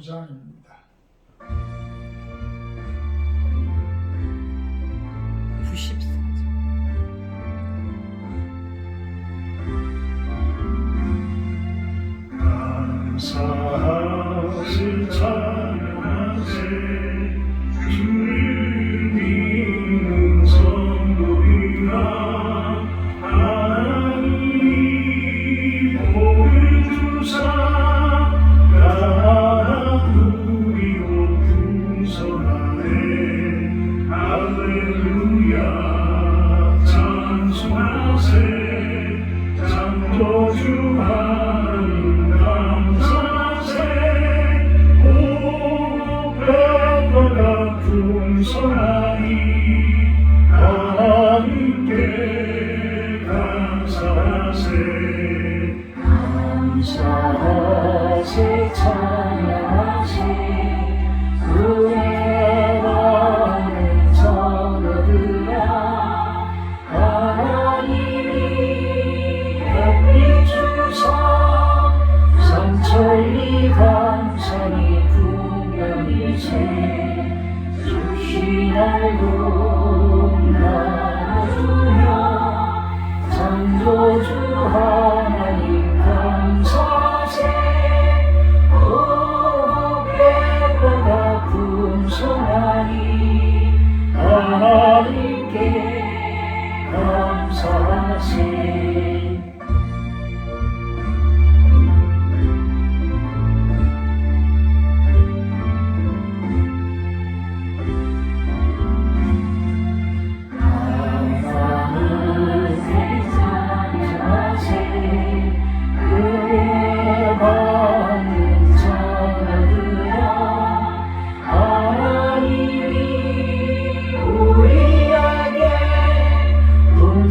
94장입니다. 94장. 감사하시 찬양하시 주님이는 선물이라 하나님 복을 주사 나라 누리고 풍성하네 할렐루야 찬송하세 창조주 하나님 감사세 오백보다 풍성하니 하나님께 감사하세 감사하시 찬양하시 은혜 받는 자녀들아 하나님이 햇빛 주사 산천리 강산이 분명히세 주신 알고 나눠주며 창조주 하나님 감사세 오백보다 풍성하니 하나님께 감사하세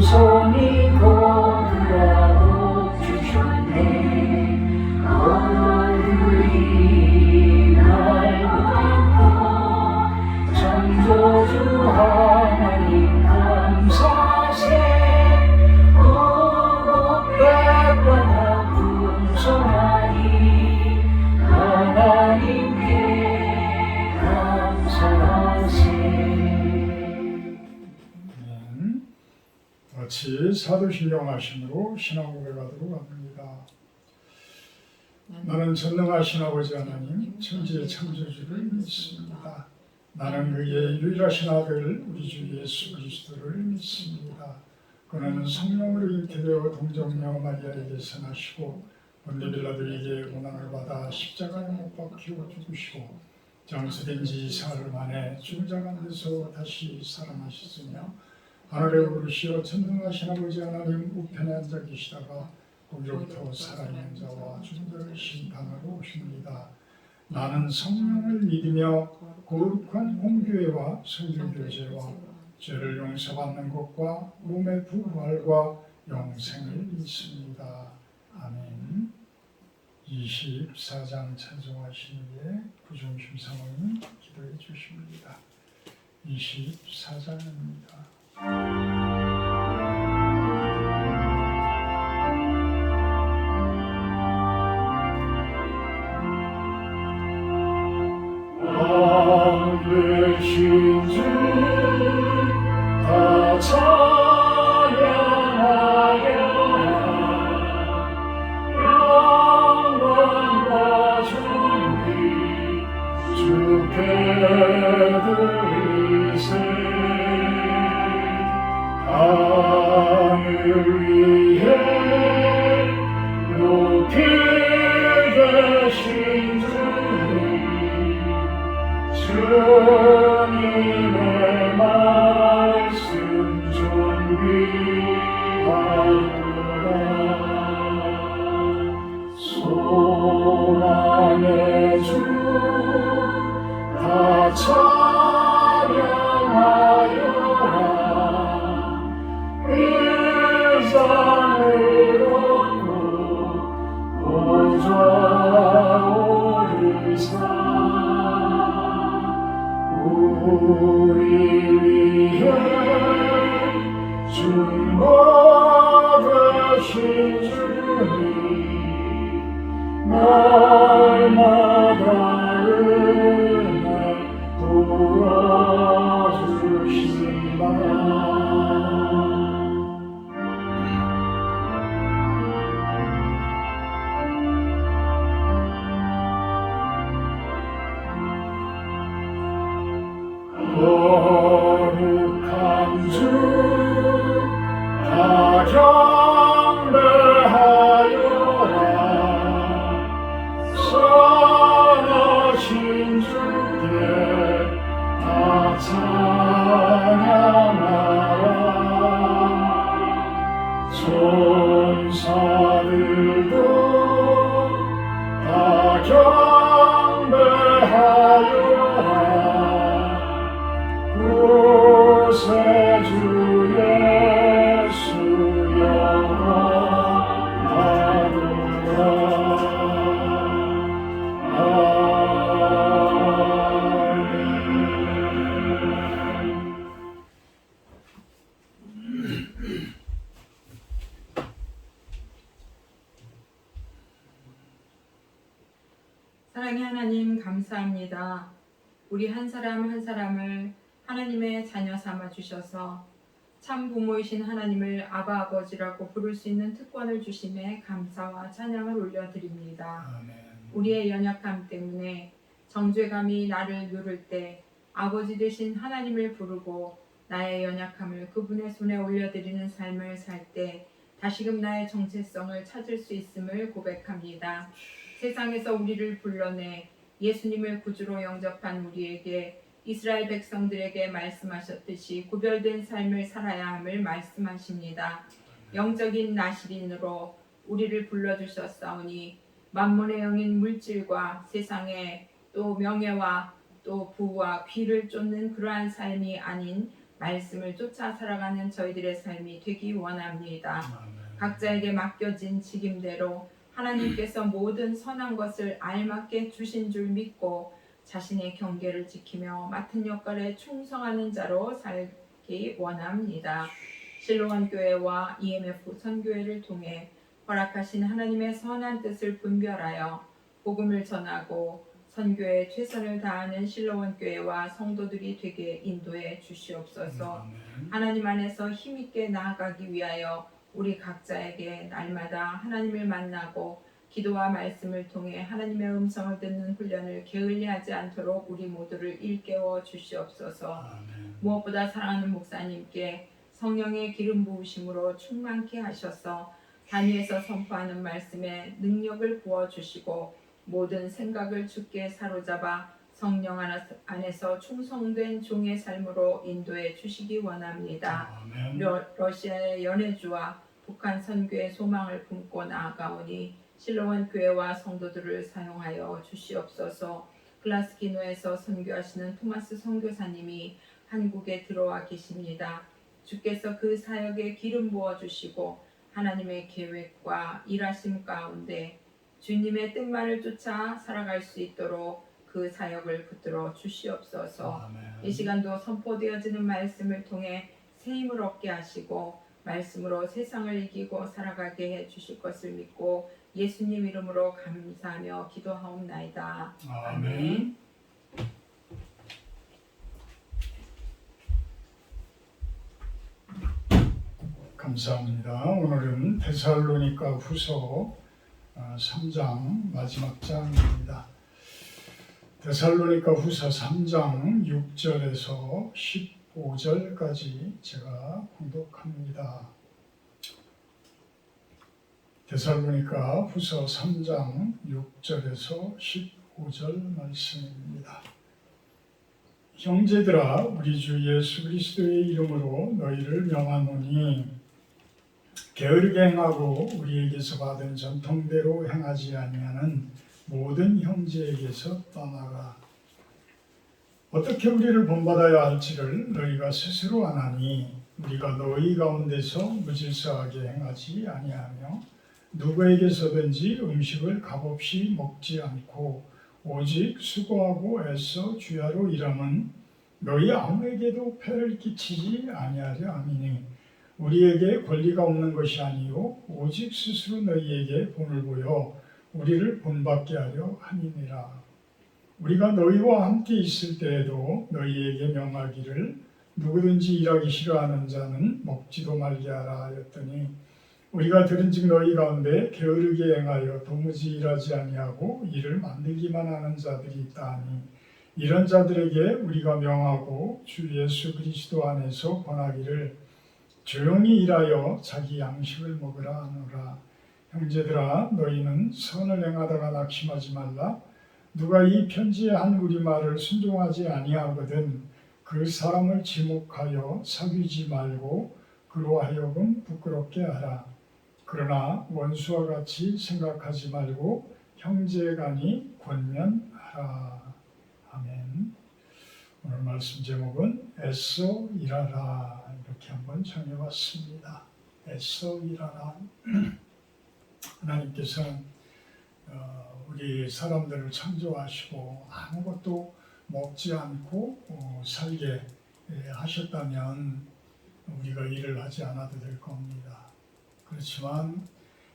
손이 거두라고 주셨네 얼굴이 날고 창조주 하나님 감사세 오백보다 풍성하니 하나님께 감사하세 같이 사도신경 하심으로 신앙 고백하도록 합니다. 나는 전능하신 아버지 하나님 천지의 창조주를 믿습니다. 나는 그의 유일하신 아들 우리 주 예수 그리스도를 믿습니다. 그는 성령으로 잉태되어 동정녀 마리아에게서 나시고 본디 빌라도에게 고난을 받아 십자가에 못 박히고 죽으시고 장수된 지 사흘 만에 죽은 자 가운데서 다시 살아나셨으며 하늘에 오르시어 전능하신 아버지 하나님 우편에 앉아 계시다가 거기로부터 살아있는 자와 죽은 자를 심판하러 오십니다. 나는 성령을 믿으며 거룩한 공교회와 성전교제와 죄를 용서받는 것과 몸의 부활과 영생을 믿습니다. 아멘. 24장 찬송하신 후에 부중심 사모님 기도해 주십니다. 24장입니다. 왕 되신 주 다 찬양하여라 영광과 존귀 주께 드리세 땅을 위해 높이 계신 주님의 말씀 존귀하도다 소망의 주 다 찬양하여라 위상을 얻고 보좌 오르사 우리 위해 중보 되신 주님 날마다 만왕의 하나님 감사합니다. 우리 한 사람 한 사람을 하나님의 자녀 삼아 주셔서 참 부모이신 하나님을 아바 아버지라고 부를 수 있는 특권을 주심에 감사와 찬양을 올려드립니다. 아멘. 우리의 연약함 때문에 정죄감이 나를 누를 때 아버지 되신 하나님을 부르고 나의 연약함을 그분의 손에 올려드리는 삶을 살 때 다시금 나의 정체성을 찾을 수 있음을 고백합니다. 세상에서 우리를 불러내 예수님을 구주로 영접한 우리에게 이스라엘 백성들에게 말씀하셨듯이 구별된 삶을 살아야 함을 말씀하십니다. 영적인 나시린으로 우리를 불러주셨사오니 만몬의 영인 물질과 세상의 또 명예와 또 부와 귀를 쫓는 그러한 삶이 아닌 말씀을 쫓아 살아가는 저희들의 삶이 되기 원합니다. 아멘. 각자에게 맡겨진 직임대로 하나님께서 모든 선한 것을 알맞게 주신 줄 믿고 자신의 경계를 지키며 맡은 역할에 충성하는 자로 살기 원합니다. 실로암 교회와 EMF 선교회를 통해 허락하신 하나님의 선한 뜻을 분별하여 복음을 전하고 선교에 최선을 다하는 실로암 교회와 성도들이 되게 인도해 주시옵소서. 아멘. 하나님 안에서 힘있게 나아가기 위하여 우리 각자에게 날마다 하나님을 만나고 기도와 말씀을 통해 하나님의 음성을 듣는 훈련을 게을리하지 않도록 우리 모두를 일깨워 주시옵소서. 아멘. 무엇보다 사랑하는 목사님께 성령의 기름 부으심으로 충만케 하셔서 단위에서 선포하는 말씀에 능력을 부어주시고 모든 생각을 주께 사로잡아 성령 안에서 충성된 종의 삶으로 인도해 주시기 원합니다. 아멘. 러시아의 연해주와 북한 선교의 소망을 품고 나아가오니 실로원 교회와 성도들을 사용하여 주시옵소서. 글라스키노에서 선교하시는 토마스 선교사님이 한국에 들어와 계십니다. 주께서 그 사역에 기름 부어 주시고 하나님의 계획과 일하심 가운데 주님의 뜻만을 쫓아 살아갈 수 있도록 그 사역을 붙들어 주시옵소서. 아멘. 이 시간도 선포되어지는 말씀을 통해 새 힘을 얻게 하시고 말씀으로 세상을 이기고 살아가게 해 주실 것을 믿고 예수님 이름으로 감사하며 기도하옵나이다. 아멘. 감사합니다. 오늘은 데살로니가 후서 3장 마지막 장입니다. 데살로니가 후서 3장 6절에서 15절까지 제가 공독합니다. 데살로니가 후서 3장 6절에서 15절 말씀입니다. 형제들아, 우리 주 예수 그리스도의 이름으로 너희를 명하노니 게으르게 행하고 우리에게서 받은 전통대로 행하지 아니하는 모든 형제에게서 떠나라. 어떻게 우리를 본받아야 할지를 너희가 스스로 아나니 우리가 너희 가운데서 무질서하게 행하지 아니하며 누구에게서든지 음식을 값없이 먹지 않고 오직 수고하고 애써 주야로 일함은 너희 아무에게도 폐를 끼치지 아니하려 함이니 우리에게 권리가 없는 것이 아니요 오직 스스로 너희에게 본을 보여 우리를 본받게 하려 함이니라. 우리가 너희와 함께 있을 때에도 너희에게 명하기를 누구든지 일하기 싫어하는 자는 먹지도 말게 하라 하였더니 우리가 들은즉 너희 가운데 게으르게 행하여 도무지 일하지 아니하고 일을 만들기만 하는 자들이 있다 하니 이런 자들에게 우리가 명하고 주 예수 그리스도 안에서 권하기를 조용히 일하여 자기 양식을 먹으라 하노라. 형제들아, 너희는 선을 행하다가 낙심하지 말라. 누가 이 편지에 한 우리 말을 순종하지 아니하거든 그 사람을 지목하여 사귀지 말고 그로 하여금 부끄럽게 하라. 그러나 원수와 같이 생각하지 말고 형제간이 권면하라. 아멘. 오늘 말씀 제목은 애써 일하라 이렇게 한번 정해봤습니다. 애써 일하라. 하나님께서는 우리 사람들을 창조하시고 아무것도 먹지 않고 살게 하셨다면 우리가 일을 하지 않아도 될 겁니다. 그렇지만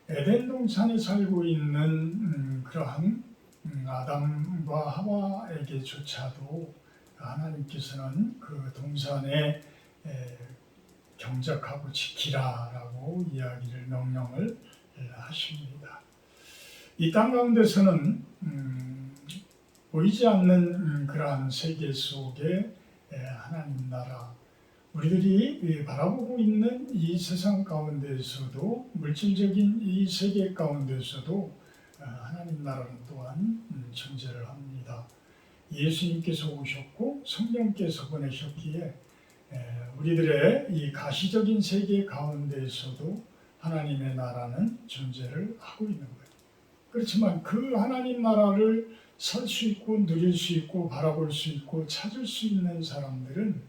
에덴 동산에 살고 있는 그러한 아담과 하와에게조차도 하나님께서는 그 동산에 경작하고 지키라라고 이야기를 명령을 하십니다. 이 땅 가운데서는 보이지 않는 그러한 세계 속에 하나님 나라, 우리들이 바라보고 있는 이 세상 가운데에서도, 물질적인 이 세계 가운데서도 하나님 나라는 또한 존재를 합니다. 예수님께서 오셨고 성령께서 보내셨기에 우리들의 이 가시적인 세계 가운데에서도 하나님의 나라는 존재를 하고 있는 거예요. 그렇지만 그 하나님 나라를 살 수 있고 누릴 수 있고 바라볼 수 있고 찾을 수 있는 사람들은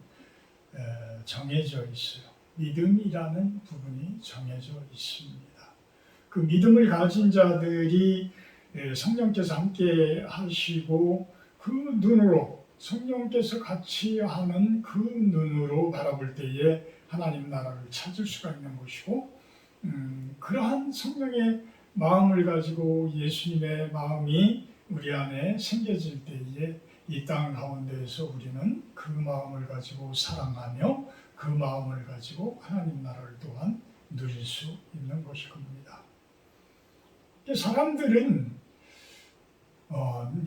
정해져 있어요. 믿음이라는 부분이 정해져 있습니다. 그 믿음을 가진 자들이 성령께서 함께 하시고 그 눈으로, 성령께서 같이 하는 그 눈으로 바라볼 때에 하나님 나라를 찾을 수가 있는 것이고, 그러한 성령의 마음을 가지고 예수님의 마음이 우리 안에 생겨질 때에 이 땅 가운데에서 우리는 그 마음을 가지고 사랑하며 그 마음을 가지고 하나님 나라를 또한 누릴 수 있는 것이 겁니다. 사람들은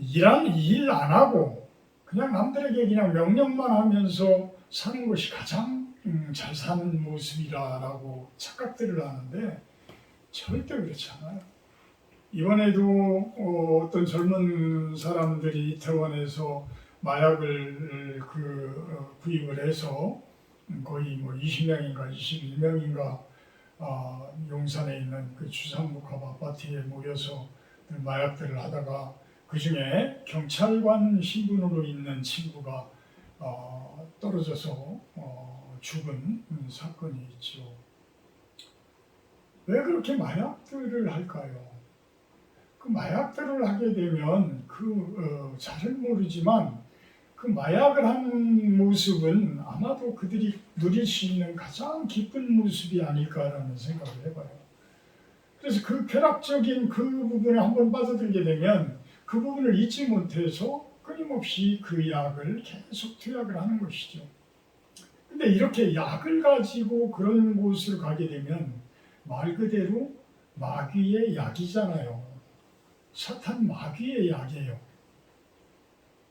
일 안 하고 그냥 남들에게 그냥 명령만 하면서 사는 것이 가장 잘 사는 모습이라고 착각들을 하는데 절대 그렇지 않아요. 이번에도 어떤 젊은 사람들이 이태원에서 마약을 구입을 해서 거의 뭐 20명인가 21명인가 용산에 있는 그 주상복합 아파트에 모여서 마약들을 하다가 그 중에 경찰관 신분으로 있는 친구가 떨어져서 죽은 사건이 있죠. 왜 그렇게 마약들을 할까요? 그 마약들을 하게 되면 잘은 모르지만 그 마약을 하는 모습은 아마도 그들이 누릴 수 있는 가장 기쁜 모습이 아닐까라는 생각을 해봐요. 그래서 그 쾌락적인 그 부분에 한번 빠져들게 되면 그 부분을 잊지 못해서 끊임없이 그 약을 계속 투약을 하는 것이죠. 근데 이렇게 약을 가지고 그런 곳을 가게 되면 말 그대로 마귀의 약이잖아요. 사탄 마귀의 약이에요.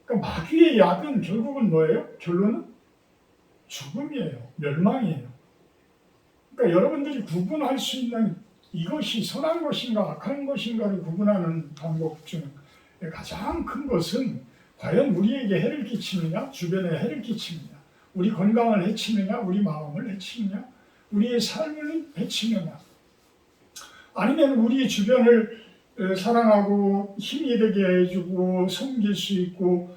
그러니까 마귀의 약은 결국은 뭐예요? 결론은 죽음이에요. 멸망이에요. 그러니까 여러분들이 구분할 수 있는 이것이 선한 것인가 악한 것인가를 구분하는 방법 중 가장 큰 것은 과연 우리에게 해를 끼치느냐, 주변에 해를 끼치느냐, 우리 건강을 해치느냐, 우리 마음을 해치느냐, 우리의 삶을 해치느냐, 아니면 우리 주변을 사랑하고 힘이 되게 해주고 섬길 수 있고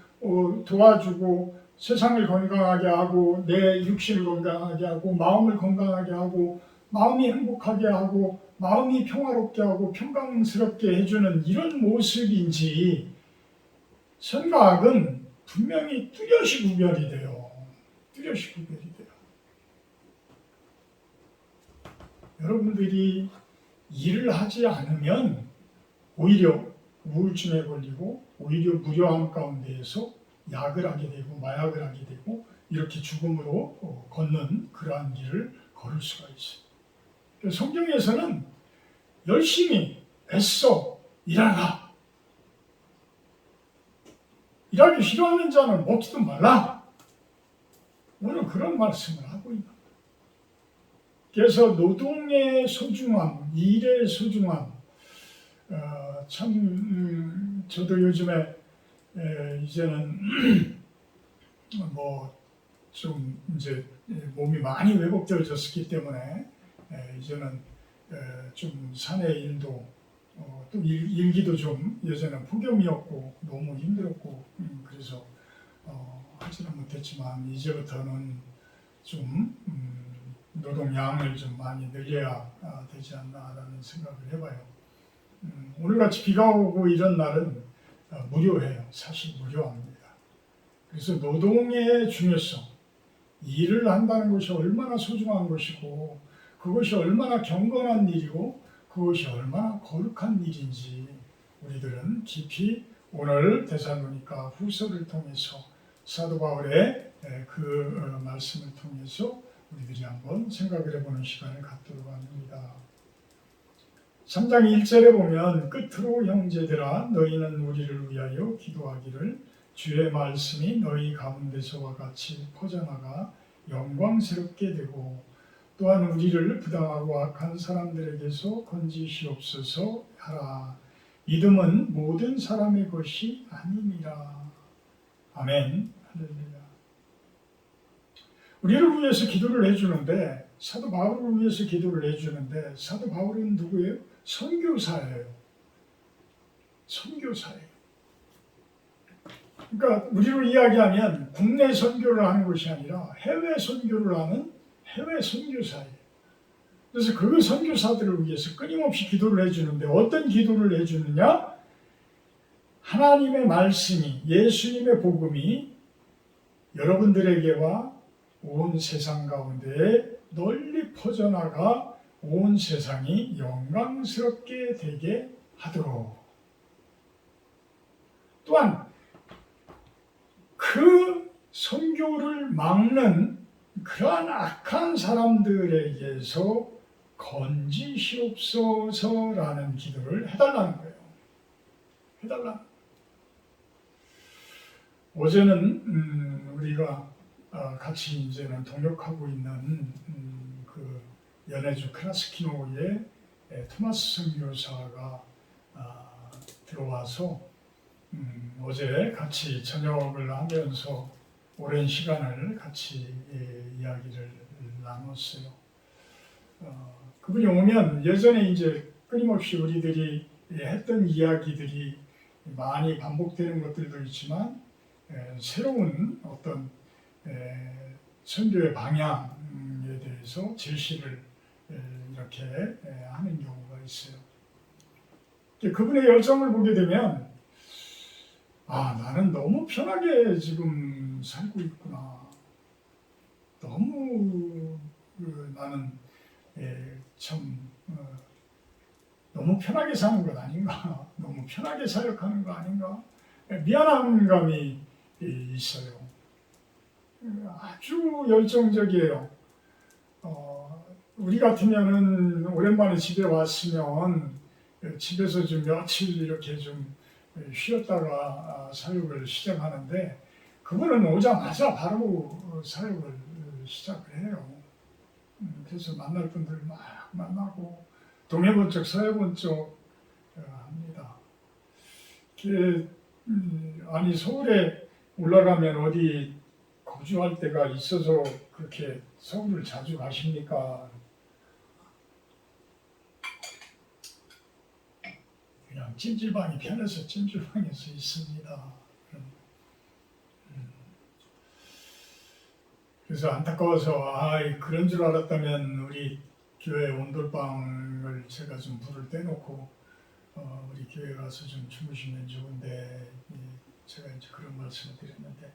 도와주고 세상을 건강하게 하고 내 육신을 건강하게 하고 마음을 건강하게 하고 마음이 행복하게 하고 마음이 평화롭게 하고 평강스럽게 해주는 이런 모습인지 선과 악은 분명히 뚜렷이 구별이 돼요. 뚜렷이 구별이 돼요. 여러분들이 일을 하지 않으면 오히려 우울증에 걸리고 오히려 무료함 가운데에서 약을 하게 되고 마약을 하게 되고 이렇게 죽음으로 걷는 그러한 길을 걸을 수가 있어요. 성경에서는 열심히 애써 일하라. 일하기 싫어하는 자는 먹지도 말라. 오늘 그런 말씀을 하고 있는 거예요. 그래서 노동의 소중함, 일의 소중함, 참 저도 요즘에 이제는 뭐 좀 이제 몸이 많이 회복되어졌기 때문에 이제는 좀 사내 일도 또 일기도 좀 예전에 폭염이었고 너무 힘들었고 그래서 하지는 못했지만 이제부터는 좀 노동량을 좀 많이 늘려야 되지 않나라는 생각을 해봐요. 오늘같이 비가 오고 이런 날은 무료해요. 사실 무료합니다. 그래서 노동의 중요성, 일을 한다는 것이 얼마나 소중한 것이고 그것이 얼마나 경건한 일이고 그것이 얼마나 거룩한 일인지 우리들은 깊이 오늘 데살로니가 후서를 통해서 사도 바울의 그 말씀을 통해서 우리들이 한번 생각을 해보는 시간을 갖도록 합니다. 3장 1절에 보면 끝으로 형제들아 너희는 우리를 위하여 기도하기를 주의 말씀이 너희 가운데서와 같이 퍼져나가 영광스럽게 되고 또한 우리를 부당하고 악한 사람들에게서 건지시옵소서 하라. 믿음은 모든 사람의 것이 아니니라. 아멘. 할렐루야. 우리를 위해서 기도를 해주는데 사도 바울을 위해서 기도를 해주는데 사도 바울은 누구예요? 선교사예요. 선교사예요. 그러니까 우리로 이야기하면 국내 선교를 하는 것이 아니라 해외 선교를 하는 해외 선교사예요. 그래서 그 선교사들을 위해서 끊임없이 기도를 해주는데 어떤 기도를 해주느냐? 하나님의 말씀이 예수님의 복음이 여러분들에게와 온 세상 가운데에 널리 퍼져나가 온 세상이 영광스럽게 되게 하도록 또한 그 선교를 막는 그러한 악한 사람들에게서 건지시옵소서라는 기도를 해달라는 거예요. 해달라. 어제는 우리가 같이 이제는 동역하고 있는 그 연해주 크라스키노의 토마스 선교사가 들어와서 어제 같이 저녁을 하면서 오랜 시간을 같이 이야기를 나눴어요. 그분이 오면 예전에 이제 끊임없이 우리들이 했던 이야기들이 많이 반복되는 것들도 있지만 새로운 어떤 선교의 방향에 대해서 제시를 이렇게 하는 경우가 있어요. 그분의 열정을 보게 되면 나는 너무 편하게 지금 살고 있구나. 너무 나는 참 너무 편하게 사는 것 아닌가? 너무 편하게 사역하는 거 아닌가? 미안한 감이 있어요. 아주 열정적이에요. 우리 같으면은 오랜만에 집에 왔으면 집에서 좀 며칠 이렇게 좀 쉬었다가 사역을 시작하는데 그분은 오자마자 바로 사역을 시작을 해요. 그래서 만날 분들 막 만나고 동해본 쪽 서해본 쪽 합니다. 아니 서울에 올라가면 어디 거주할 때가 있어서 그렇게 서울을 자주 가십니까? 그냥 찜질방이 편해서 찜질방에서 있습니다. 그래서 안타까워서 그런 줄 알았다면 우리 교회 온돌방을 제가 좀 불을 떼놓고 우리 교회 가서 좀 주무시면 좋은데 제가 이제 그런 말씀을 드렸는데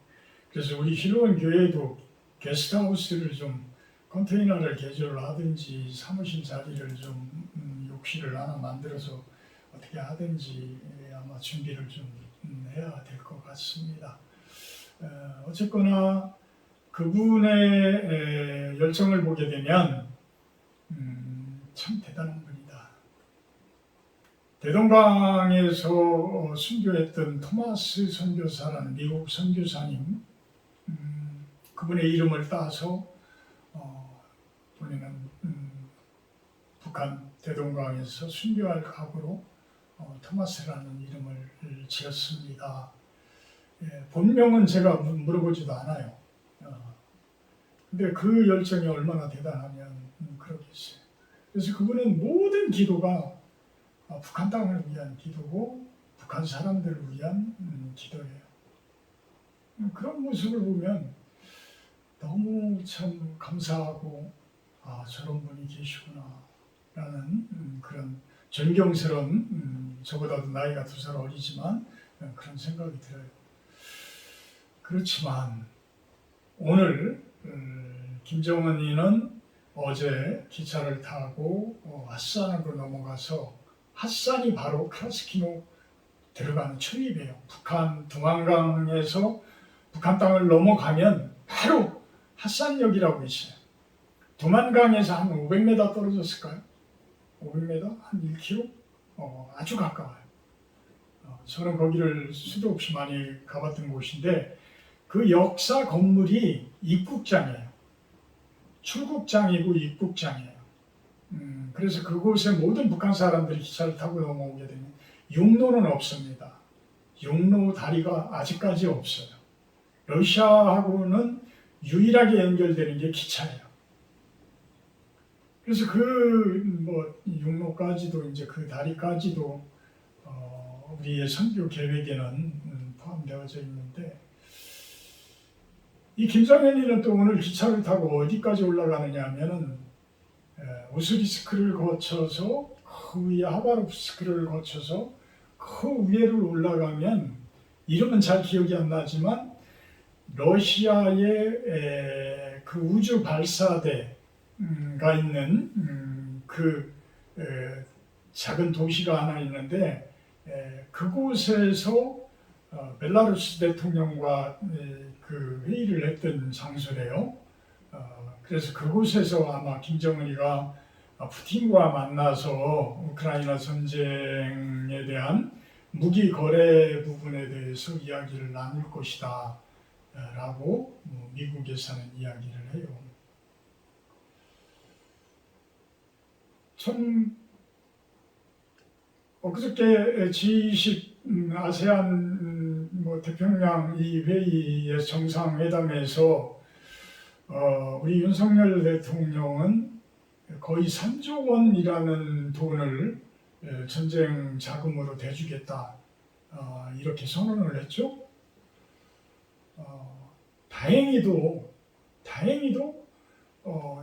그래서 우리 희로원 교회도 게스트하우스를 좀 컨테이너를 개조를 하든지 사무실 자리를 좀 욕실을 하나 만들어서 어떻게 하든지 아마 준비를 좀 해야 될 것 같습니다. 어쨌거나 그분의 열정을 보게 되면 참 대단한 분이다. 대동강에서 순교했던 토마스 선교사라는 미국 선교사님 그분의 이름을 따서 본인은 북한 대동강에서 순교할 각오로 토마스라는 이름을 지었습니다. 본명은 제가 물어보지도 않아요. 근데 그 열정이 얼마나 대단하면 그러겠어요. 그래서 그분은 모든 기도가 북한 땅을 위한 기도고 북한 사람들을 위한 기도예요. 그런 모습을 보면 너무 참 감사하고 저런 분이 계시구나 라는 그런 존경스러운 저보다도 나이가 2살 어리지만 그런 생각이 들어요. 그렇지만 오늘 김정은이는 어제 기차를 타고 핫산으로 넘어가서 핫산이 바로 크라스키노 들어가는 초입이에요. 북한 두만강에서 북한 땅을 넘어가면 바로 핫산역이라고 있어요. 두만강에서 한 500m 떨어졌을까요? 500m? 한 1km? 아주 가까워요. 저는 거기를 수도 없이 많이 가봤던 곳인데 그 역사 건물이 입국장이에요. 출국장이고 입국장이에요. 그래서 그곳에 모든 북한 사람들이 기차를 타고 넘어오게 되면 육로는 없습니다. 육로 다리가 아직까지 없어요. 러시아하고는 유일하게 연결되는 게 기차예요. 그래서 육로까지도 이제 그 다리까지도 우리의 선교 계획에는 포함되어져 있는데 이 김정현이는 또 오늘 기차를 타고 어디까지 올라가느냐 하면은 우스리스크를 거쳐서 그 위에 하바롭스크를 거쳐서 그 위에를 올라가면 이름은 잘 기억이 안 나지만 러시아의 그 우주 발사대가 있는 작은 도시가 하나 있는데 그곳에서 벨라루스 대통령과 그 회의를 했던 장소래요. 그래서 그곳에서 아마 김정은이가 푸틴과 만나서 우크라이나 전쟁에 대한 무기 거래 부분에 대해서 이야기를 나눌 것이다 라고 미국에서는 이야기를 해요. 참 엊그저께 G20 아세안 태평양 이 회의의 정상회담에서 우리 윤석열 대통령은 거의 3조 원이라는 돈을 전쟁 자금으로 대주겠다 이렇게 선언을 했죠. 다행히도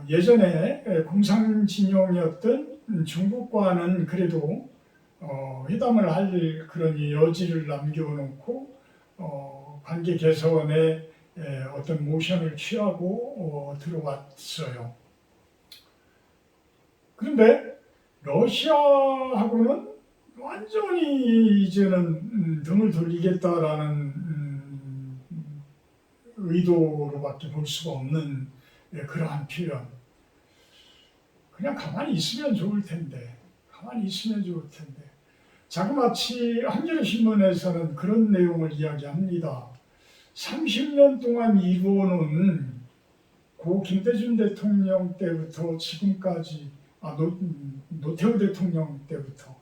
예전에 공산 진영이었던 중국과는 그래도 회담을 할 그런 여지를 남겨놓고 관계 개선에 어떤 모션을 취하고 들어왔어요. 그런데 러시아하고는 완전히 이제는 등을 돌리겠다라는 의도로밖에 볼 수가 없는 그러한 표현. 그냥 가만히 있으면 좋을 텐데. 자그마치 한겨레신문에서는 그런 내용을 이야기합니다. 30년 동안 이루어놓은 고 김대중 대통령 때부터 지금까지 노태우 대통령 때부터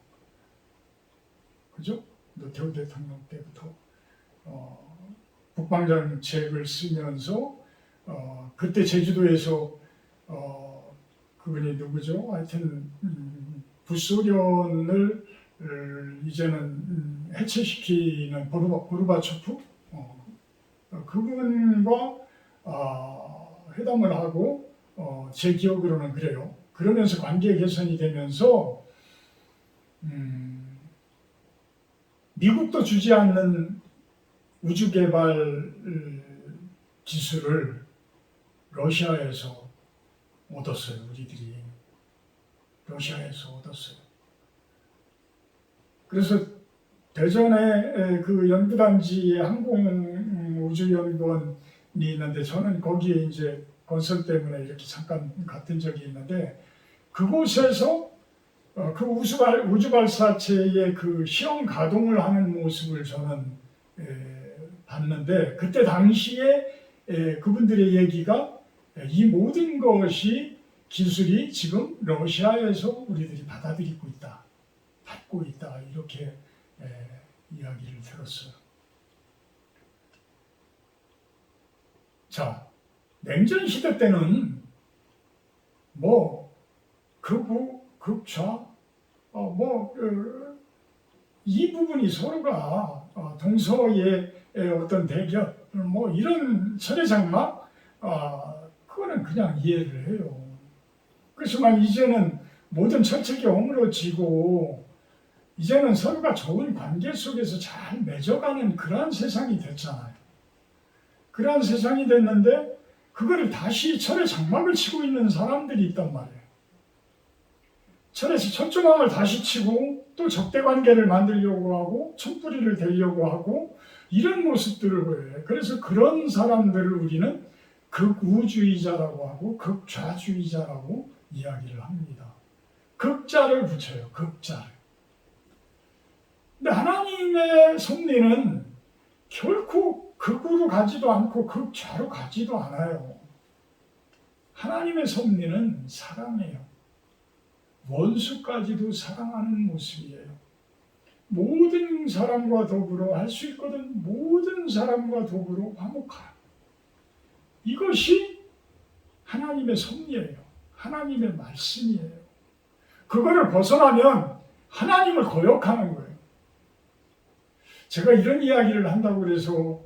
그죠? 노태우 대통령 때부터 북방정책을 쓰면서 그때 제주도에서 그분이 누구죠? 하여튼 부소련을 이제는 해체시키는 고르바초프 그분과 회담을 하고 제 기억으로는 그래요. 그러면서 관계 개선이 되면서 미국도 주지 않는 우주 개발 기술을 러시아에서 얻었어요. 우리들이 러시아에서 얻었어요. 그래서 대전에 그 연구단지에 항공우주연구원이 있는데 저는 거기에 이제 건설 때문에 이렇게 잠깐 갔던 적이 있는데 그곳에서 그 우주발사체의 그 시험 가동을 하는 모습을 저는 봤는데 그때 당시에 그분들의 얘기가 이 모든 것이 기술이 지금 러시아에서 우리들이 받고 있다 이렇게 이야기를 들었어요. 자, 냉전 시대 때는 극우, 극좌, 이 부분이 서로가 동서의 어떤 대결, 이런 철회장막, 그거는 그냥 이해를 해요. 그렇지만 이제는 모든 철책이 허물어지고 이제는 서로가 좋은 관계 속에서 잘 맺어가는 그러한 세상이 됐잖아요. 그러한 세상이 됐는데 그거를 다시 철의 장막을 치고 있는 사람들이 있단 말이에요. 철에서 철조망을 다시 치고 또 적대 관계를 만들려고 하고 촛불이를 대려고 하고 이런 모습들을 보여요. 그래서 그런 사람들을 우리는 극우주의자라고 하고 극좌주의자라고 이야기를 합니다. 극자를 붙여요. 극자를. 근데 하나님의 섭리는 결코 극으로 가지도 않고 극좌로 가지도 않아요. 하나님의 섭리는 사랑이에요. 원수까지도 사랑하는 모습이에요. 모든 사람과 더불어 할 수 있거든. 모든 사람과 더불어 화목하라. 이것이 하나님의 섭리예요. 하나님의 말씀이에요. 그거를 벗어나면 하나님을 거역하는 거예요. 제가 이런 이야기를 한다고 해서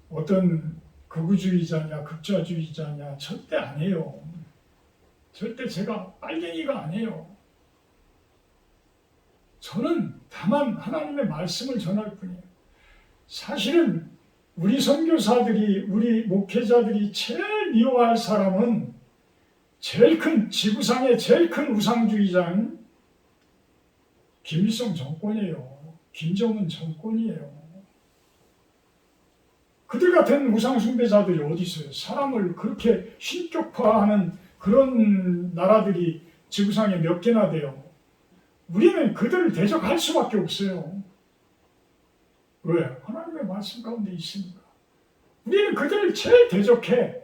어떤 극우주의자냐 극좌주의자냐 절대 아니에요. 절대 제가 빨갱이가 아니에요. 저는 다만 하나님의 말씀을 전할 뿐이에요. 사실은 우리 선교사들이, 우리 목회자들이 제일 미워할 사람은 제일 큰, 지구상의 제일 큰 우상주의자는 김일성 정권이에요. 김정은 정권이에요. 그들 같은 우상숭배자들이 어디 있어요? 사람을 그렇게 신격화하는 그런 나라들이 지구상에 몇 개나 돼요. 우리는 그들을 대적할 수밖에 없어요. 왜? 하나님의 말씀 가운데 있으니까. 우리는 그들을 제일 대적해.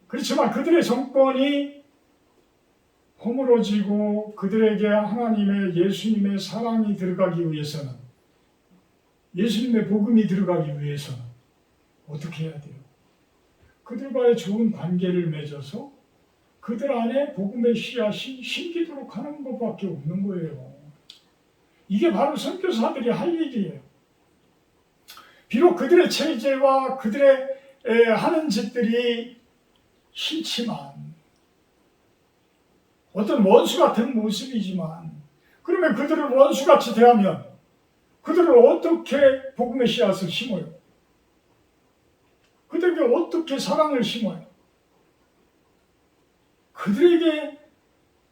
그렇지만 그들의 정권이 허물어지고 그들에게 하나님의 예수님의 사랑이 들어가기 위해서는, 예수님의 복음이 들어가기 위해서는 어떻게 해야 돼요? 그들과의 좋은 관계를 맺어서 그들 안에 복음의 씨앗이 심기도록 하는 것밖에 없는 거예요. 이게 바로 선교사들이 할 일이에요. 비록 그들의 체제와 그들의 하는 짓들이 싫지만, 어떤 원수 같은 모습이지만, 그러면 그들을 원수같이 대하면 그들을 어떻게 복음의 씨앗을 심어요? 그들에게 어떻게 사랑을 심어요? 그들에게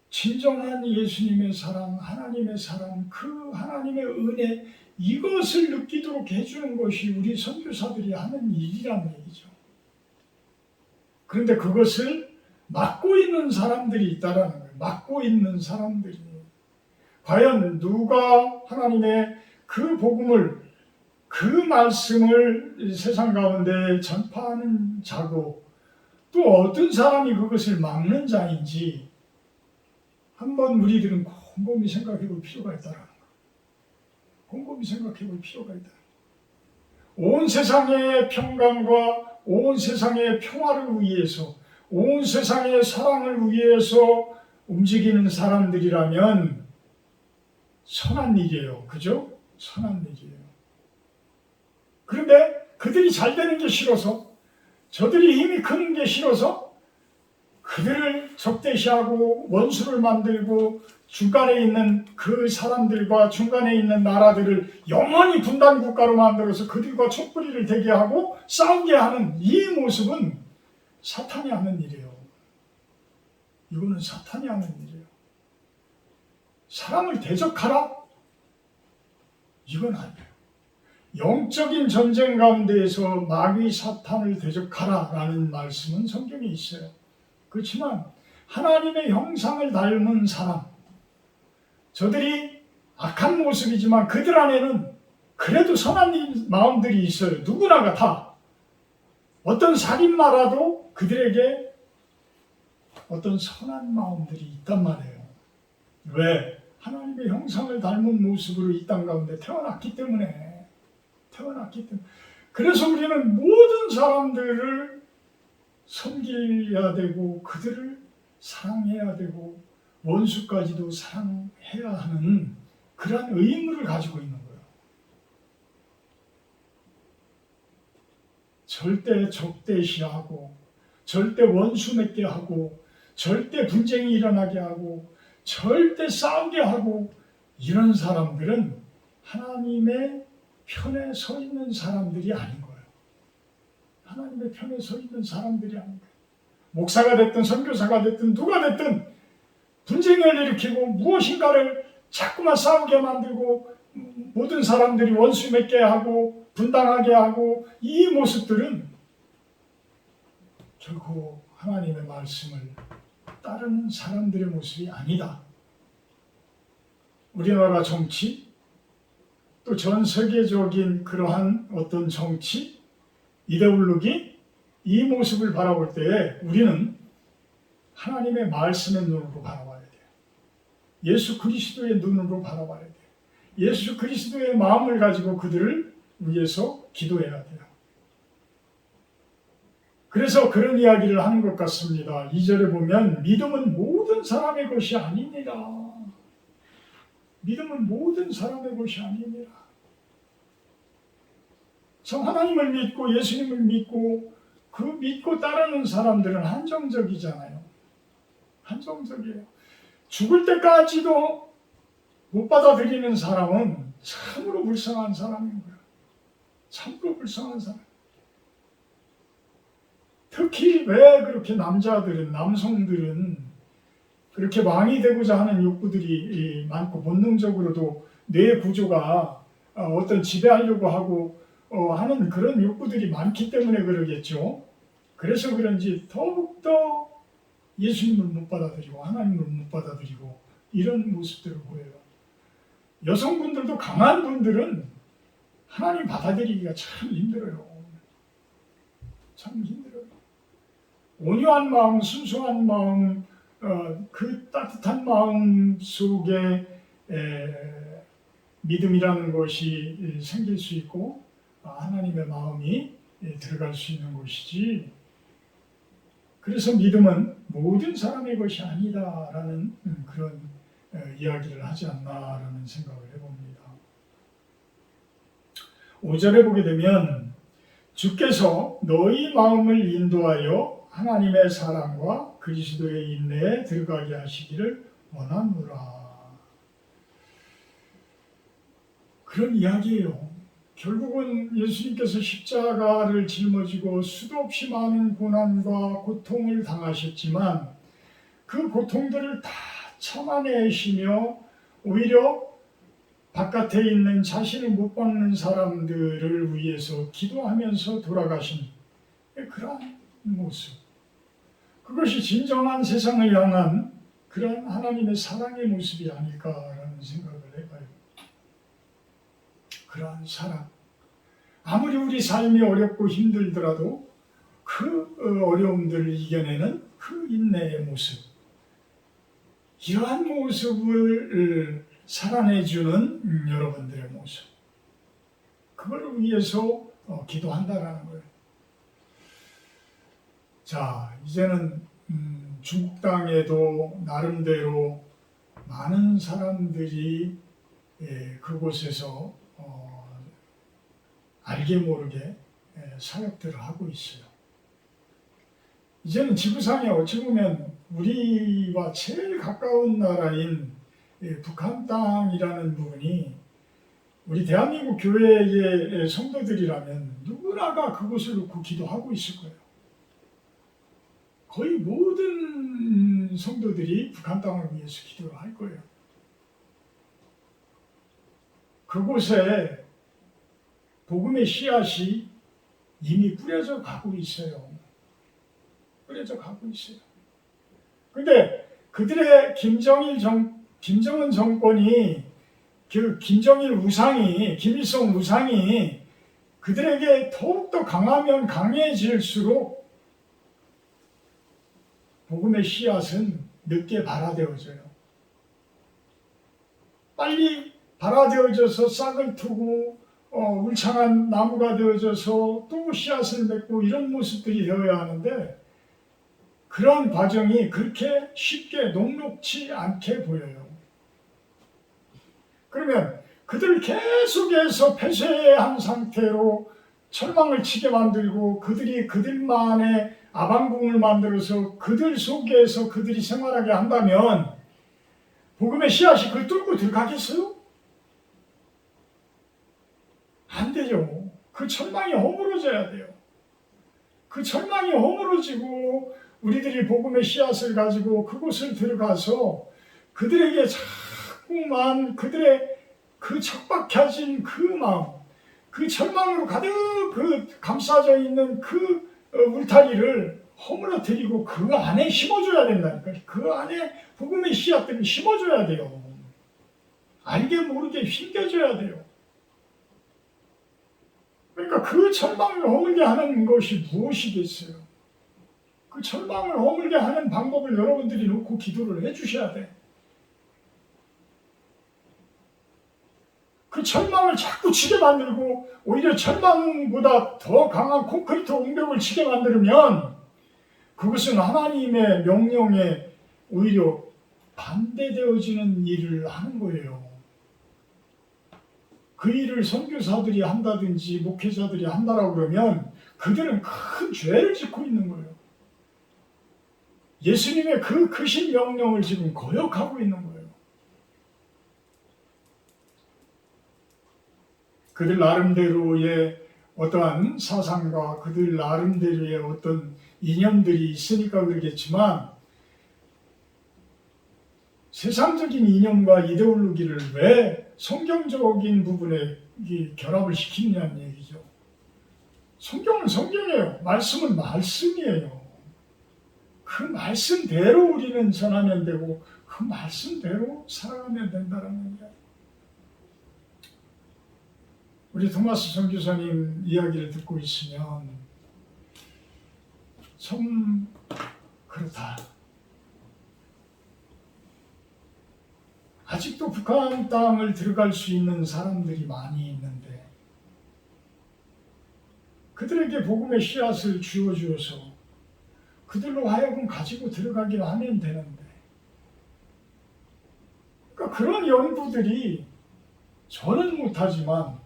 진정한 예수님의 사랑, 하나님의 사랑, 그 하나님의 은혜, 이것을 느끼도록 해주는 것이 우리 선교사들이 하는 일이란 얘기죠. 그런데 그것을 막고 있는 사람들이 있다라는 거예요. 막고 있는 사람들이. 과연 누가 하나님의 그 복음을, 그 말씀을 세상 가운데 전파하는 자고, 또 어떤 사람이 그것을 막는 자인지 한번 우리들은 곰곰이 생각해 볼 필요가 있다라는 거예요. 곰곰이 생각해 볼 필요가 있다. 온 세상의 평강과 온 세상의 평화를 위해서, 온 세상의 사랑을 위해서 움직이는 사람들이라면 선한 일이에요. 그죠? 선한 일이에요. 그런데 그들이 잘 되는 게 싫어서, 저들이 힘이 크는 게 싫어서 그들을 적대시하고 원수를 만들고 중간에 있는 그 사람들과 중간에 있는 나라들을 영원히 분단 국가로 만들어서 그들과 촛불이를 대게 하고 싸우게 하는 이 모습은 사탄이 하는 일이에요. 이거는 사탄이 하는 일이에요. 사람을 대적하라? 이건 아니에요. 영적인 전쟁 가운데에서 마귀 사탄을 대적하라라는 말씀은 성경에 있어요. 그렇지만 하나님의 형상을 닮은 사람, 저들이 악한 모습이지만 그들 안에는 그래도 선한 마음들이 있어요. 누구나가 다. 어떤 살인마라도 그들에게 어떤 선한 마음들이 있단 말이에요. 왜? 하나님의 형상을 닮은 모습으로 이 땅 가운데 태어났기 때문에. 그래서 우리는 모든 사람들을 섬겨야 되고 그들을 사랑해야 되고 원수까지도 사랑해야 하는 그러한 의무를 가지고 있는 거예요. 절대 적대시하고 절대 원수 맺게 하고 절대 분쟁이 일어나게 하고 절대 싸우게 하고, 이런 사람들은 하나님의 편에 서 있는 사람들이 아닌 거예요. 하나님의 편에 서 있는 사람들이 아닌 거예요. 목사가 됐든 선교사가 됐든 누가 됐든 분쟁을 일으키고 무엇인가를 자꾸만 싸우게 만들고 모든 사람들이 원수 맺게 하고 분당하게 하고 이 모습들은 결코 하나님의 말씀을 따르는 사람들의 모습이 아니다. 우리나라 정치, 또 전 세계적인 그러한 어떤 정치, 이데올로기, 이 모습을 바라볼 때에 우리는 하나님의 말씀의 눈으로 바라봐야 돼요. 예수 그리스도의 눈으로 바라봐야 돼요. 예수 그리스도의 마음을 가지고 그들을 위해서 기도해야 돼요. 그래서 그런 이야기를 하는 것 같습니다. 2절에 보면 믿음은 모든 사람의 것이 아니니라. 믿음은 모든 사람의 것이 아니니라. 참 하나님을 믿고 예수님을 믿고 그 믿고 따르는 사람들은 한정적이잖아요. 한정적이에요. 죽을 때까지도 못 받아들이는 사람은 참으로 불쌍한 사람인 거예요. 참으로 불쌍한 사람. 특히 왜 그렇게 남성들은 그렇게 왕이 되고자 하는 욕구들이 많고 본능적으로도 뇌 구조가 어떤 지배하려고 하고 하는 그런 욕구들이 많기 때문에 그러겠죠. 그래서 그런지 더욱더 예수님을 못 받아들이고 하나님을 못 받아들이고 이런 모습들을 보여요. 여성분들도 강한 분들은 하나님 받아들이기가 참 힘들어요. 참 힘들어요. 온유한 마음, 순수한 마음, 그 따뜻한 마음 속에 믿음이라는 것이 생길 수 있고 하나님의 마음이 들어갈 수 있는 것이지. 그래서 믿음은 모든 사람의 것이 아니다라는 그런 이야기를 하지 않나라는 생각을 해봅니다. 5절에 보게 되면 주께서 너희 마음을 인도하여 하나님의 사랑과 그리스도의 인내에 들어가게 하시기를 원하노라. 그런 이야기예요. 결국은 예수님께서 십자가를 짊어지고 수도 없이 많은 고난과 고통을 당하셨지만 그 고통들을 다 참아내시며 오히려 바깥에 있는 자신을 못 받는 사람들을 위해서 기도하면서 돌아가신 그러한 모습. 그것이 진정한 세상을 향한 그런 하나님의 사랑의 모습이 아닐까라는 생각을 해봐요. 그러한 사랑. 아무리 우리 삶이 어렵고 힘들더라도 그 어려움들을 이겨내는 그 인내의 모습. 이러한 모습을 살아내주는 여러분들의 모습. 그걸 위해서 기도한다라는 거예요. 자, 이제는 중국 땅에도 나름대로 많은 사람들이 그곳에서 알게 모르게 사역들을 하고 있어요. 이제는 지구상에 어찌 보면 우리와 제일 가까운 나라인 북한 땅이라는 부분이 우리 대한민국 교회의 성도들이라면 누구나가 그곳을 놓고 기도하고 있을 거예요. 거의 모든 성도들이 북한 땅을 위해서 기도를 할 거예요. 그곳에 복음의 씨앗이 이미 뿌려져 가고 있어요. 뿌려져 가고 있어요. 근데 그들의 김정은 정권이 그 김정일 우상이, 김일성 우상이 그들에게 더욱더 강하면 강해질수록 복음의 씨앗은 늦게 발화되어져요. 빨리 발화되어져서 싹을 트고 울창한 나무가 되어져서 또 씨앗을 맺고 이런 모습들이 되어야 하는데 그런 과정이 그렇게 쉽게 녹록지 않게 보여요. 그러면 그들을 계속해서 폐쇄한 상태로 철망을 치게 만들고 그들이 그들만의 아방궁을 만들어서 그들 속에서 그들이 생활하게 한다면 복음의 씨앗이 그걸 뚫고 들어가겠어요? 안 되죠. 그 철망이 허물어져야 돼요. 그 철망이 허물어지고 우리들이 복음의 씨앗을 가지고 그곳을 들어가서 그들에게 자꾸만 그들의 그 척박해진 그 마음, 그 절망으로 가득 그 감싸져 있는 그 울타리를 허물어뜨리고 그 안에 심어줘야 된다니까. 그 안에 복음의 씨앗들을 심어줘야 돼요. 알게 모르게 휘겨줘야 돼요. 그러니까 그 절망을 허물게 하는 것이 무엇이겠어요? 그 절망을 허물게 하는 방법을 여러분들이 놓고 기도를 해주셔야 돼. 그 절망을 자꾸 치게 만들고 오히려 절망보다 더 강한 콘크리트 옹벽을 치게 만들면 그것은 하나님의 명령에 오히려 반대되어지는 일을 하는 거예요. 그 일을 선교사들이 한다든지 목회자들이 한다라고 그러면 그들은 큰 죄를 짓고 있는 거예요. 예수님의 그 크신 명령을 지금 거역하고 있는 거예요. 그들 나름대로의 어떠한 사상과 그들 나름대로의 어떤 이념들이 있으니까 그러겠지만 세상적인 이념과 이데올로기를 왜 성경적인 부분에 결합을 시키느냐는 얘기죠. 성경은 성경이에요. 말씀은 말씀이에요. 그 말씀대로 우리는 전하면 되고 그 말씀대로 살아가면 된다는 거예요. 우리 토마스 선교사님 이야기를 듣고 있으면 참 그렇다. 아직도 북한 땅을 들어갈 수 있는 사람들이 많이 있는데 그들에게 복음의 씨앗을 주어주어서 그들로 하여금 가지고 들어가게 하면 되는데 그러니까 그런 연구들이 저는 못하지만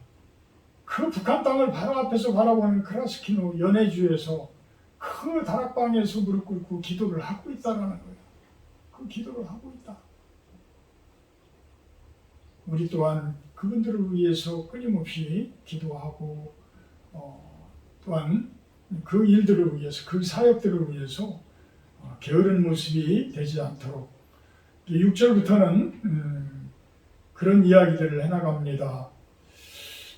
그 북한 땅을 바로 앞에서 바라보는 크라스키노 연해주에서 그 다락방에서 무릎 꿇고 기도를 하고 있다는 거예요. 그 기도를 하고 있다. 우리 또한 그분들을 위해서 끊임없이 기도하고 또한 그 일들을 위해서 그 사역들을 위해서 게으른 모습이 되지 않도록 6절부터는 그런 이야기들을 해나갑니다.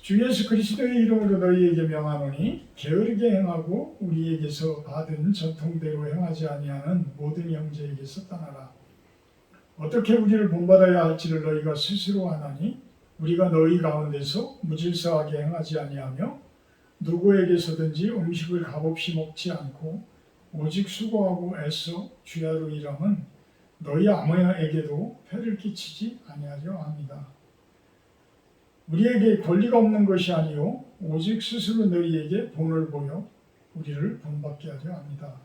주 예수 그리스도의 이름으로 너희에게 명하노니 게으르게 행하고 우리에게서 받은 전통대로 행하지 아니하는 모든 형제에게서 떠나라. 어떻게 우리를 본받아야 할지를 너희가 스스로 아나니 우리가 너희 가운데서 무질서하게 행하지 아니하며 누구에게서든지 음식을 값없이 먹지 않고 오직 수고하고 애써 주야로 일함은 너희 아무에게도 폐를 끼치지 아니하려 합니다. 우리에게 권리가 없는 것이 아니요 오직 스스로 너희에게 본을 보여 우리를 본받게 하려 합니다.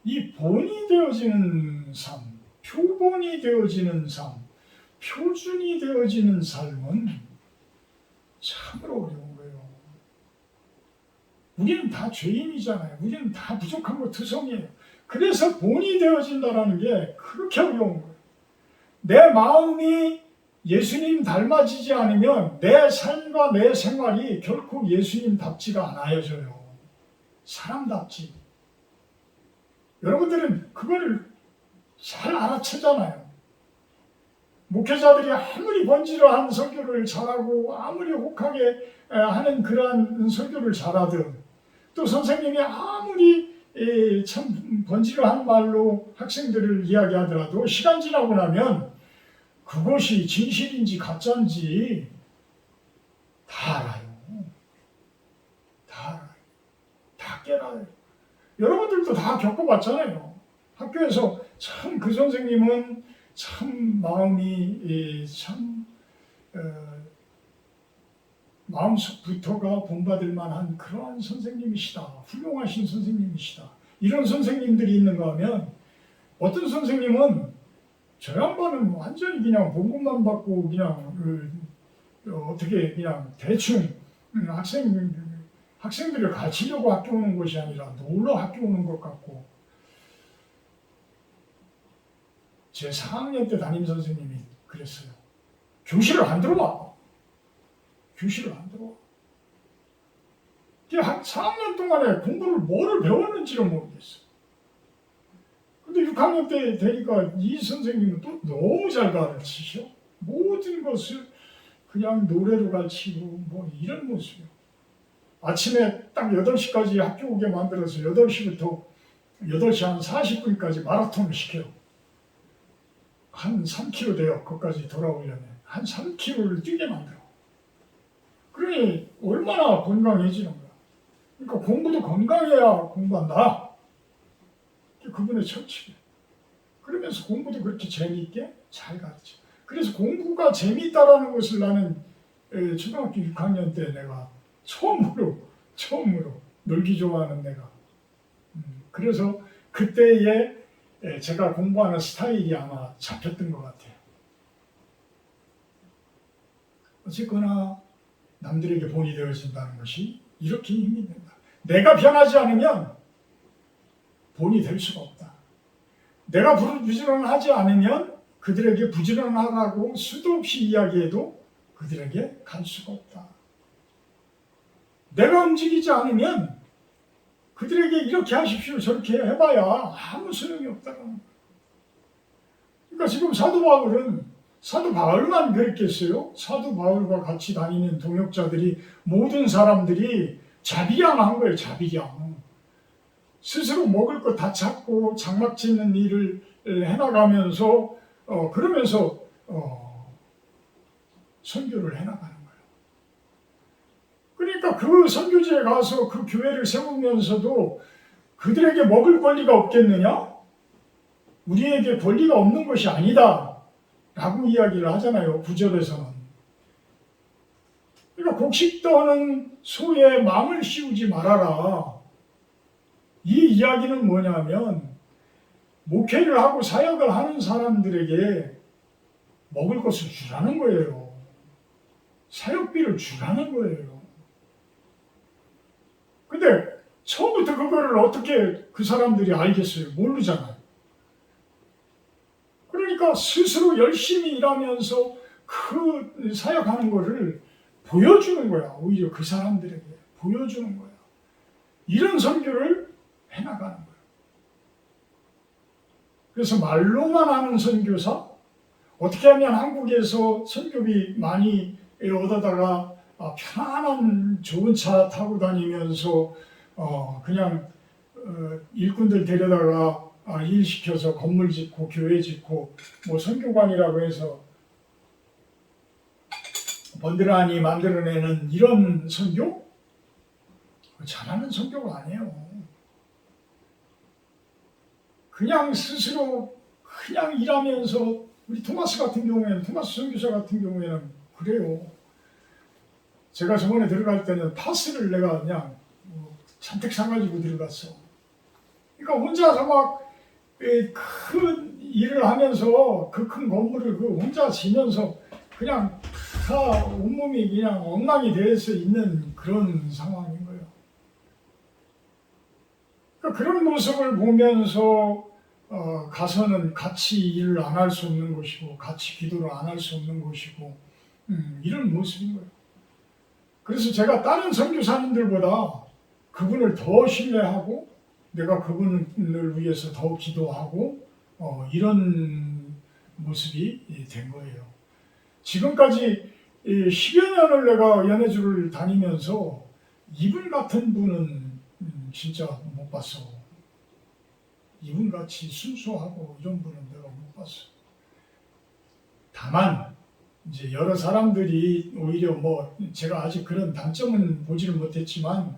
이 본이 되어지는 삶, 표본이 되어지는 삶, 표준이 되어지는 삶은 참으로 어려운 거예요. 우리는 다 죄인이잖아요. 우리는 다 부족한 거 투성이에요. 그래서 본이 되어진다는 게 그렇게 어려운 거예요. 내 마음이 예수님 닮아지지 않으면 내 삶과 내 생활이 결코 예수님답지가 않아져요. 사람답지. 여러분들은 그거를 잘 알아채잖아요. 목회자들이 아무리 번지르한 설교를 잘하고 아무리 혹하게 하는 그러한 설교를 잘하든 또 선생님이 아무리 참 번지르한 말로 학생들을 이야기하더라도 시간 지나고 나면 그것이 진실인지 가짜인지 다 알아요. 다 알아요. 다 깨달아요. 여러분들도 다 겪어봤잖아요. 학교에서 참 그 선생님은 참 마음이 참 마음속부터가 본받을 만한 그러한 선생님이시다. 훌륭하신 선생님이시다. 이런 선생님들이 있는가 하면 어떤 선생님은 저 양반은 완전히 그냥 봉급만 받고 그냥 어떻게 그냥 대충 학생들을 가르치려고 학교 오는 것이 아니라 놀러 학교 오는 것 같고 제 4학년 때 담임 선생님이 그랬어요. 교실을 안 들어와. 교실을 안 들어와. 한 4학년 동안에 공부를 뭐를 배웠는지를 모르겠어. 근데 6학년 때 되니까 이 선생님은 또 너무 잘 가르치셔. 모든 것을 그냥 노래로 가르치고 뭐 이런 모습이요. 아침에 딱 8시까지 학교 오게 만들어서 8시부터 8시 한 40분까지 마라톤을 시켜요. 한 3km 돼요. 거기까지 돌아오려면. 한 3km를 뛰게 만들어. 그러니 얼마나 건강해지는 거야. 그러니까 공부도 건강해야 공부한다. 그분의 처치예요. 그러면서 공부도 그렇게 재미있게 잘 가르쳐. 그래서 공부가 재미있다라는 것을 나는 초등학교 6학년 때 내가 처음으로 놀기 좋아하는 내가. 그래서 그때에 제가 공부하는 스타일이 아마 잡혔던 것 같아요. 어쨌거나 남들에게 본이 되어진다는 것이 이렇게 힘이 된다. 내가 변하지 않으면 본이 될 수가 없다. 내가 부지런하지 않으면 그들에게 부지런하라고 수도 없이 이야기해도 그들에게 갈 수가 없다. 내가 움직이지 않으면 그들에게 이렇게 하십시오 저렇게 해봐야 아무 소용이 없다는 거예요. 그러니까 지금 사도 바울만 그랬겠어요? 사도 바울과 같이 다니는 동역자들이 모든 사람들이 자비량한 거예요. 자비량. 스스로 먹을 거 다 찾고 장막 짓는 일을 해나가면서 그러면서 선교를 해나가는 거예요. 그러니까 그 선교지에 가서 그 교회를 세우면서도 그들에게 먹을 권리가 없겠느냐? 우리에게 권리가 없는 것이 아니다 라고 이야기를 하잖아요. 9절에서는. 그러니까 곡식 떠는 소에 망을 씌우지 말아라. 이 이야기는 뭐냐면 목회를 하고 사역을 하는 사람들에게 먹을 것을 주라는 거예요. 사역비를 주라는 거예요. 근데 처음부터 그거를 어떻게 그 사람들이 알겠어요? 모르잖아요. 그러니까 스스로 열심히 일하면서 그 사역하는 거를 보여주는 거야. 오히려 그 사람들에게 보여주는 거야. 이런 선교를 해나가는 거예요. 그래서 말로만 하는 선교사, 어떻게 하면 한국에서 선교비 많이 얻어다가 편안한 좋은 차 타고 다니면서 그냥 일꾼들 데려다가 일 시켜서 건물 짓고 교회 짓고 뭐 선교관이라고 해서 번들하니 만들어내는 이런 선교? 잘하는 선교가 아니에요. 그냥 스스로 그냥 일하면서 우리 토마스 선교사 같은 경우에는 그래요. 제가 저번에 들어갈 때는 파스를 내가 그냥 잔뜩 사가지고 들어갔어. 그러니까 혼자서 막 큰 일을 하면서 그 큰 건물을 혼자 지면서 그냥 다 온몸이 그냥 엉망이 되어서 있는 그런 상황인 거예요. 그러니까 그런 모습을 보면서 가서는 같이 일을 안 할 수 없는 것이고 같이 기도를 안 할 수 없는 것이고 이런 모습인 거예요. 그래서 제가 다른 선교사님들보다 그분을 더 신뢰하고 내가 그분을 위해서 더 기도하고 이런 모습이 된 거예요. 지금까지 10여 년을 내가 연해주를 다니면서 이분 같은 분은 진짜 못 봤어. 이분같이 순수하고 이런 분은 내가 못 봤어. 다만 이제 여러 사람들이 오히려 뭐 제가 아직 그런 단점은 보지를 못했지만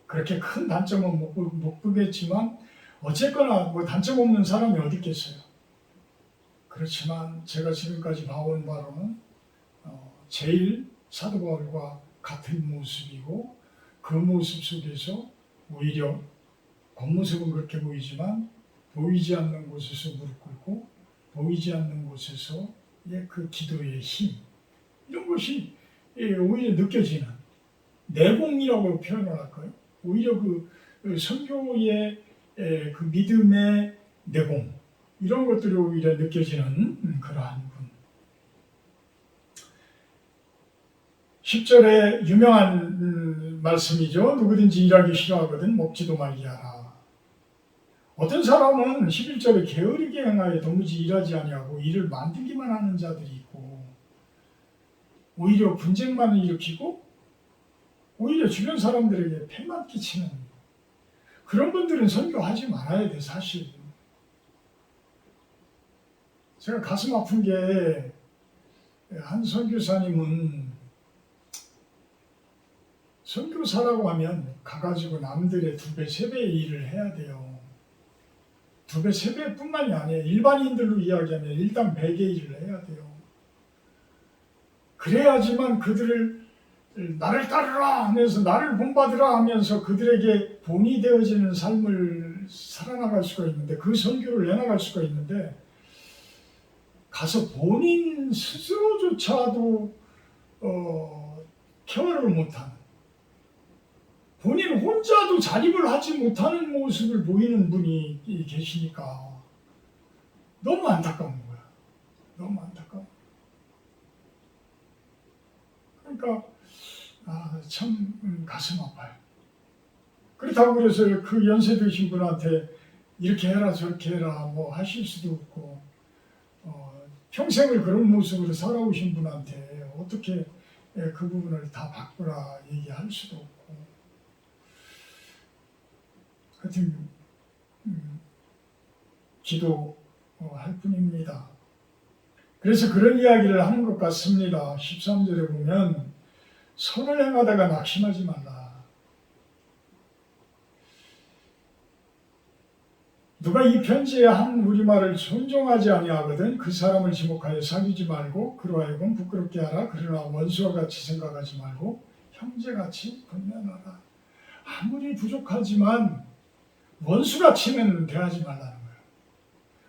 그렇게 큰 단점은 못 보겠지만 어쨌거나 뭐 단점 없는 사람이 어디 있겠어요. 그렇지만 제가 지금까지 봐온 바로는 제일 사도 바울과 같은 모습이고 그 모습 속에서 오히려 겉모습은 그렇게 보이지만 보이지 않는 곳에서 무릎 꿇고 보이지 않는 곳에서의 그 기도의 힘 이런 것이 오히려 느껴지는 내공이라고 표현을 할까요? 오히려 그 선교의 그 믿음의 내공 이런 것들이 오히려 느껴지는 그러한 분. 10절에 유명한 말씀이죠. 누구든지 일하기 싫어하거든 먹지도 말게 하라. 어떤 사람은 11절에 게으르게 행하여 도무지 일하지 아니하고 일을 만들기만 하는 자들이 있고 오히려 분쟁만 일으키고 오히려 주변 사람들에게 폐만 끼치는 그런 분들은 선교하지 말아야 돼. 사실 제가 가슴 아픈 게 한 선교사님은 선교사라고 하면 가가지고 남들의 2배, 3배의 일을 해야 돼요. 2배, 3배뿐만이 아니에요. 일반인들로 이야기하면 일당 100의 일을 해야 돼요. 그래야지만 그들을 나를 따르라 하면서 나를 본받으라 하면서 그들에게 본이 되어지는 삶을 살아나갈 수가 있는데 그 선교를 내나갈 수가 있는데 가서 본인 스스로조차도 케어를 못하는 본인 혼자도 자립을 하지 못하는 모습을 보이는 분이 계시니까 너무 안타까운 거야. 너무 안타까워. 그러니까 참 가슴 아파요. 그렇다고 그래서 그 연세 드신 분한테 이렇게 해라 저렇게 해라 뭐 하실 수도 없고 평생을 그런 모습으로 살아오신 분한테 어떻게 그 부분을 다 바꾸라 얘기할 수도 없고 하여튼 기도할 뿐입니다. 그래서 그런 이야기를 하는 것 같습니다. 13절에 보면 선을 행하다가 낙심하지 말라. 누가 이 편지에 한 우리말을 존중하지 아니하거든 그 사람을 지목하여 사귀지 말고 그로 하여금 부끄럽게 하라. 그러나 원수와 같이 생각하지 말고 형제같이 권면하라. 아무리 부족하지만 원수같이는 대하지 말라는 거예요.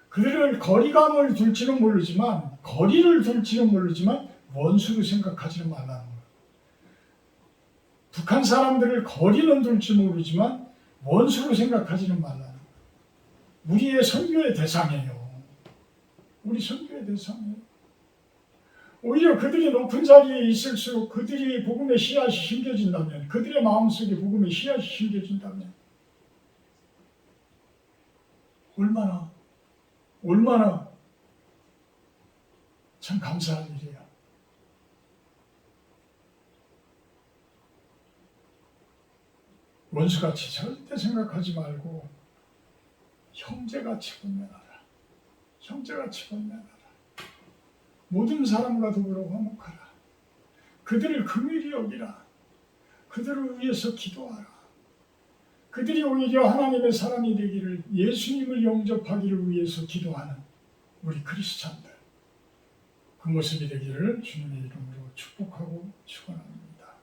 그들을 거리감을 둘지는 모르지만 거리를 둘지는 모르지만 원수로 생각하지는 말라는 거예요. 북한 사람들을 거리는 둘지 모르지만 원수로 생각하지는 말라는 거예요. 우리의 선교의 대상이에요. 우리 선교의 대상이에요. 오히려 그들이 높은 자리에 있을수록 그들이 복음의 씨앗이 심겨진다면 그들의 마음속에 복음의 씨앗이 심겨진다면 얼마나 참 감사한 일이에요. 원수같이 절대 생각하지 말고 형제같이 권면하라. 형제같이 권면하라. 모든 사람과 더불어 화목하라. 그들을 긍휼히 여기라. 그들을 위해서 기도하라. 그들이 오히려 하나님의 사람이 되기를 예수님을 영접하기를 위해서 기도하는 우리 크리스찬들 그 모습이 되기를 주님의 이름으로 축복하고 축원합니다.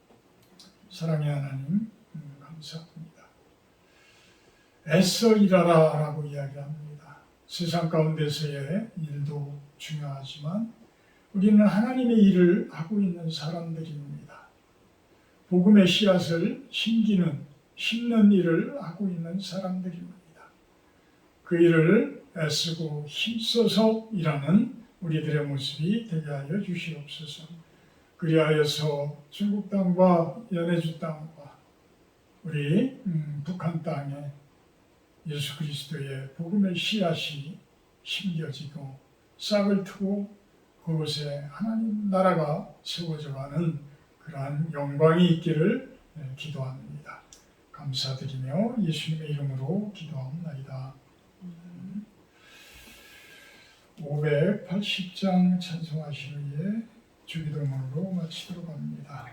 사랑의 하나님 감사합니다. 애써 일하라 라고 이야기합니다. 세상 가운데서의 일도 중요하지만 우리는 하나님의 일을 하고 있는 사람들입니다. 복음의 씨앗을 심는 일을 하고 있는 사람들입니다. 그 일을 애쓰고 힘써서 일하는 우리들의 모습이 되게 하여 주시옵소서. 그리하여서 중국 땅과 연해주 땅과 우리 북한 땅에 예수 그리스도의 복음의 씨앗이 심겨지고 싹을 트고 그곳에 하나님 나라가 세워져가는 그러한 영광이 있기를 기도합니다. 감사드리며 예수님의 이름으로 기도합니다. 580장 찬송하신 후에 주기도문으로 마치도록 합니다.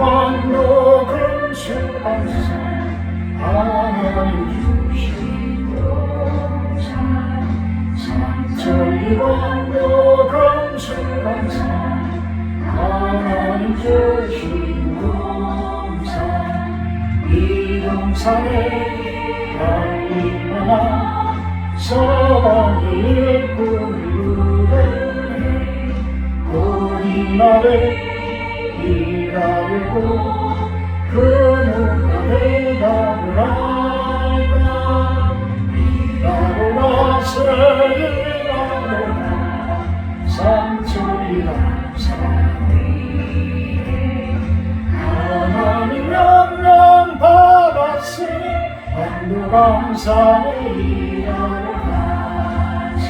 왕도 금수강산 하나님 주신 동산 산천리 왕도 금수강산 하나님 주신 동산 이 동산에 달리나 사랑의 일꾼을 누르네 우리 나라에 이라고 그 누가 대답을 할까 이라고 하나님 명령 받았으니 만두 감사에 일하러 가지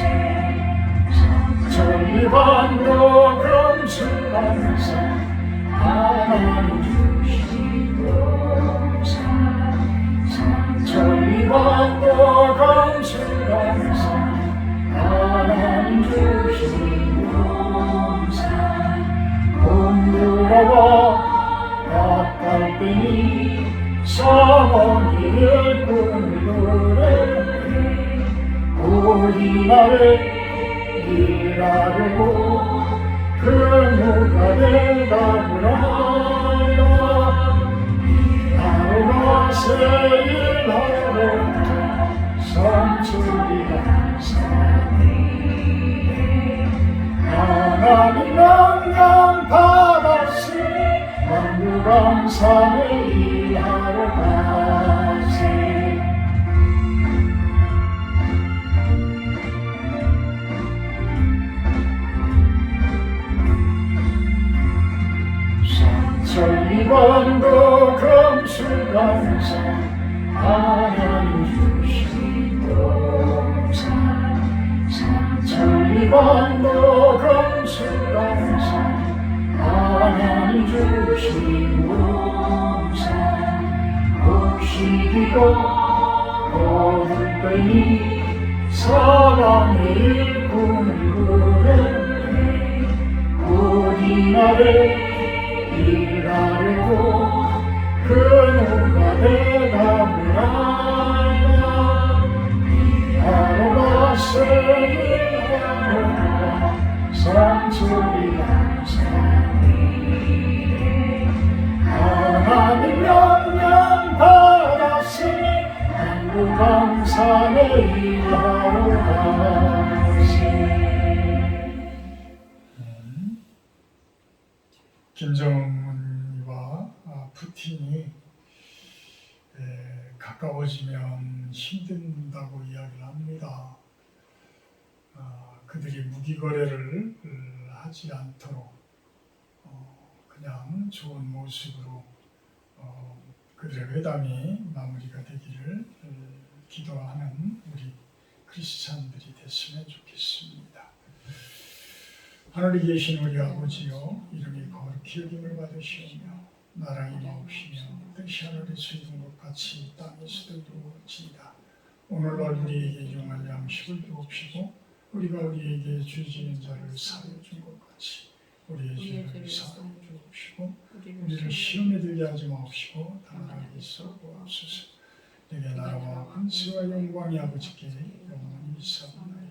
천리반도 금수강사 하나님 주신 동산 천리반도 금수강사 하나님 주신 동산 공들어봐 가까울 때니 서머니를 꿈으로래 우리 날에 일하려고 그 누가 대답을 하루가 세일하러 성출이가 사네 하나님 명령 받았으니 만두 감사에 일하러 가지 천리반도 금수강사 하나님 주신 동산 천리반도 금수강사 하나님 주신 동산 곡식이고 거둘 때니 사랑의 일꾼을 구해 우리 날에 일하려고 그 누가 대답을 하나 하루가 세일하루가 성출이가 사네 하나님 명령 받았으니 만두 감사에 일하러 가시 김정은과 푸틴이 가까워지면 힘든다고 이야기를 합니다. 그들이 무기 거래를 하지 않도록 그냥 좋은 모습으로 그들의 회담이 마무리가 되기를 기도하는 우리 크리스찬들이 됐으면 좋겠습니다. 하늘에 계신 우리 아버지여 이름이 거룩히 여김을 받으시오며 나라가 임하옵시며 뜻이 하늘에서 이룬 것 같이 땅에서도 이루어지이다. 오늘날 우리에게 일용할 양식을 주옵시고 우리가 우리에게 죄 지은 자를 사하여 준 것 같이 우리의 죄를 사하여 주옵시고 우리를 시험에 들게 하지 마옵시고 다만 악에서 구하옵소서. 내게 나라와 권세와 영광이 아버지께 영원히 있사옵나이다.